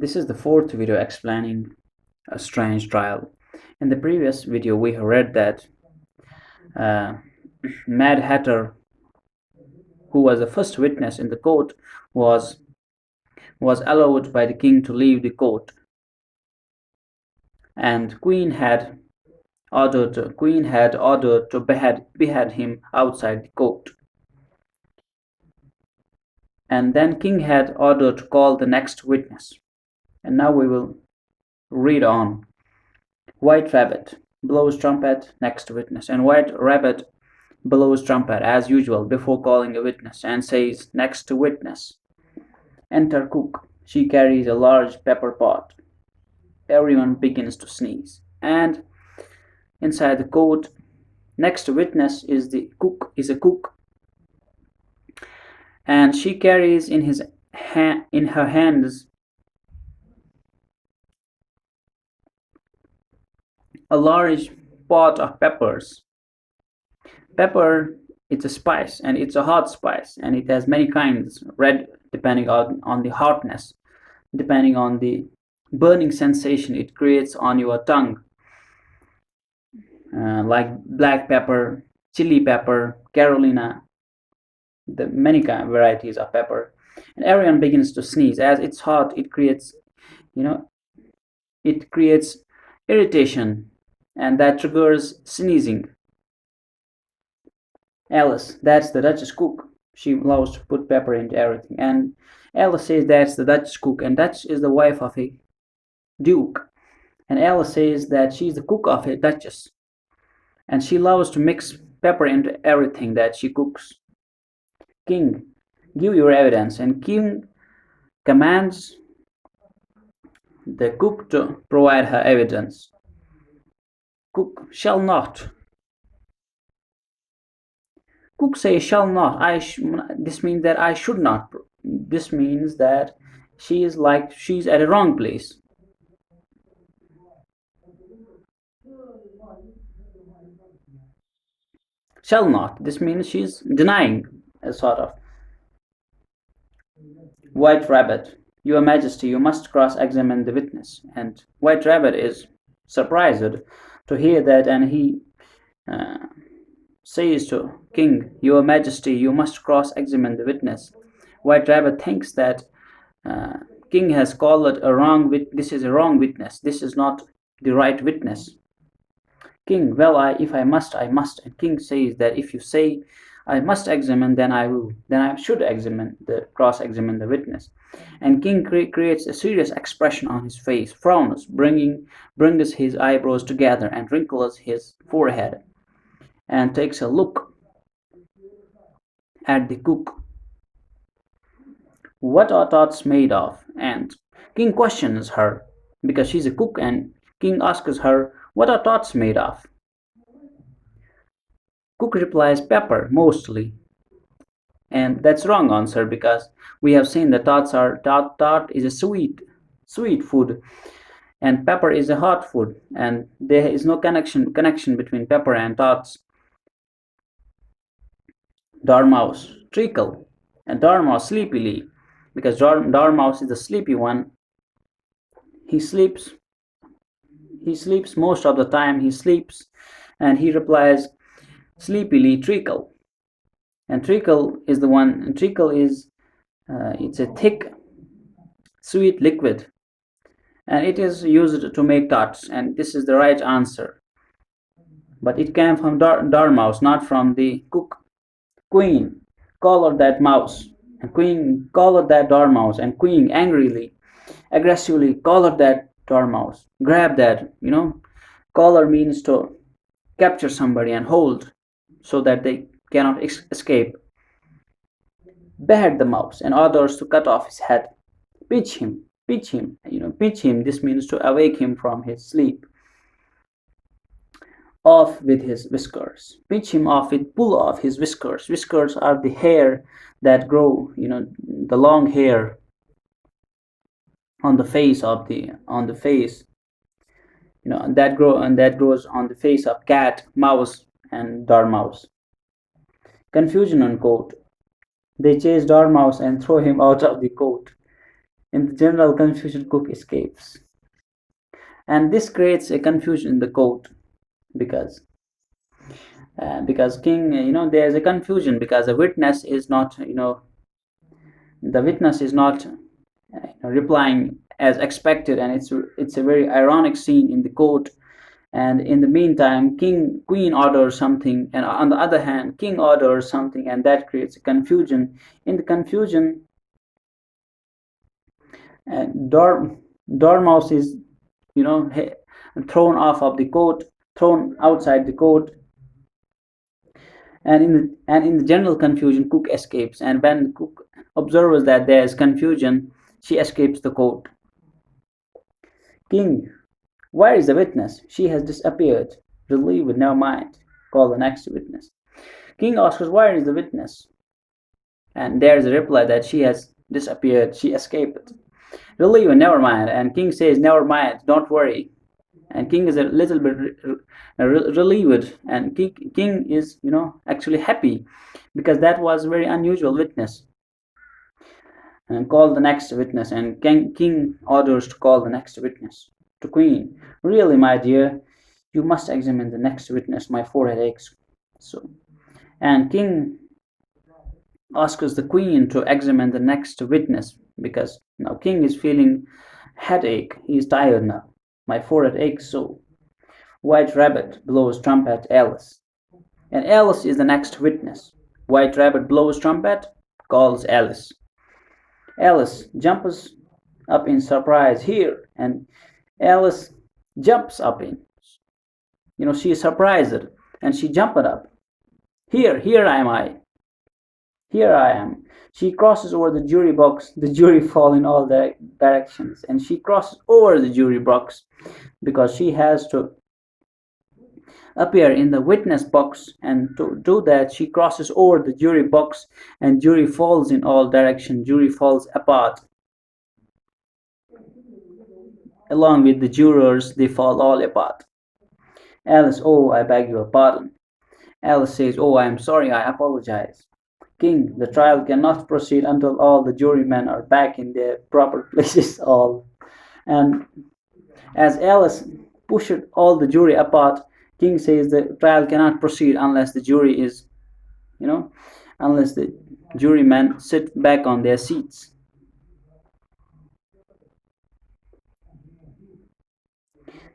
This is the fourth video explaining a strange trial. In the previous video, we read that uh, Mad Hatter, who was the first witness in the court, was allowed by the king to leave the court, and Queen had ordered to behead him outside the court. And then King had ordered to call the next witness. And now we will read on. White Rabbit blows trumpet, next witness, and White Rabbit blows trumpet as usual before calling a witness and says, next witness. Enter cook. She carries a large pepper pot. Everyone begins to sneeze. And inside the court, next witness is a cook, and she carries in her hands a large pot of peppers. Pepper, it's a spice, and it's a hot spice, and it has many kinds. Red, depending on the hotness, depending on the burning sensation it creates on your tongue, like black pepper, chili pepper, Carolina, the many kind of varieties of pepper. And everyone begins to sneeze. As it's hot, it creates irritation, and that triggers sneezing. Alice, that's the Duchess cook. She loves to put pepper into everything. And Alice says that's the Duchess cook, and Dutch is the wife of a duke. And Alice says that she's the cook of a duchess, and she loves to mix pepper into everything that she cooks. King, give your evidence. And King commands the cook to provide her evidence. Cook shall not. Cook says shall not. This means that I should not. This means that she's at a wrong place. Shall not. This means she's denying a sort of. White Rabbit, Your Majesty, you must cross-examine the witness. And White Rabbit is surprised to hear that, and he says to King, Your Majesty, you must cross-examine the witness. White Rabbit thinks that King has called this is a wrong witness. This is not the right witness. King, well, if I must, I must. And King says that if you say I must examine, then I will. Then I should cross-examine the witness. And King creates a serious expression on his face, frowns, brings his eyebrows together, and wrinkles his forehead, and takes a look at the cook. What are tots made of? And King questions her because she's a cook, and King asks her, what are tots made of? Cook replies, pepper, mostly. And that's wrong answer, because we have seen that tot is a sweet food, and pepper is a hot food, and there is no connection between pepper and tots. Dormouse, treacle, and Dormouse sleepily, because Dormouse is the sleepy one. He sleeps most of the time. He sleeps, and he replies sleepily, treacle. And treacle is the one. And treacle is it's a thick, sweet liquid, and it is used to make tots. And this is the right answer. But it came from Dormouse, not from the cook. Queen, collared that mouse. And Queen collared that dormouse, and Queen aggressively collared that dormouse. Grab that, collar means to capture somebody and hold so that they cannot escape. Behead the mouse and orders to cut off his head. Pinch him. Pinch him. This means to awake him from his sleep. Off with his whiskers. Pinch him off pull off his whiskers. Whiskers are the hair that grow, the long hair on the face that grows on the face of cat, mouse, and dormouse. Confusion on court. They chase dormouse and throw him out of the court. In the general confusion, Cook escapes. And this creates a confusion in the court because King, there's a confusion because the witness is not replying as expected, and it's a very ironic scene in the court. And in the meantime, Queen orders something, and on the other hand, King orders something, and that creates a confusion. In the confusion, Dormouse is, you know, thrown off of the court, thrown outside the court, and in the general confusion, Cook escapes. And when Cook observes that there is confusion, she escapes the court. King, where is the witness? She has disappeared. Relieved, never mind. Call the next witness. King asks, where is the witness? And there is a reply that she has disappeared. She escaped. Relieved, never mind. And King says, never mind, don't worry. And King is a little bit relieved, and King is, actually happy because that was a very unusual witness. And call the next witness, and King orders to call the next witness. To Queen, really, my dear, you must examine the next witness. My forehead aches. So, and King asks the Queen to examine the next witness because now King is feeling headache. He is tired now. My forehead aches so. White Rabbit blows trumpet Alice. And Alice is the next witness. White Rabbit blows trumpet, calls Alice. Alice jumps up in surprise here, and Alice jumps up in. She is surprised, and she jumped up. Here am I. Here I am. She crosses over the jury box. The jury fall in all directions, and she crosses over the jury box because she has to appear in the witness box, and to do that she crosses over the jury box, and jury falls in all directions. Jury falls apart. Along with the jurors, they fall all apart. Alice, oh, I beg your pardon. Alice says, oh, I am sorry, I apologize. King, the trial cannot proceed until all the jurymen are back in their proper places. And as Alice pushed all the jury apart, King says the trial cannot proceed unless the jurymen sit back on their seats.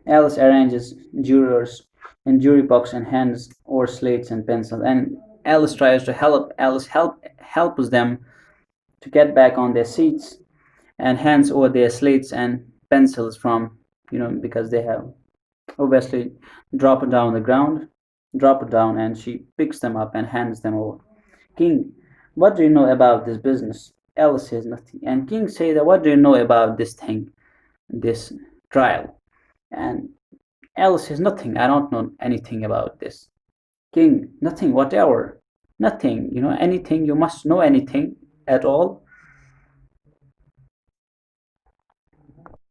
Alice arranges jurors in jury box and hands over slates and pencils. And Alice tries to help. Alice helps them to get back on their seats and hands over their slates and pencils from, because they have obviously drop it down the ground, drop it down, and she picks them up and hands them over. King, what do you know about this business? Alice says nothing. And King says that, what do you know about this thing, this trial? And Alice says nothing. I don't know anything about this. King, nothing, whatever. Nothing, anything. You must know anything at all.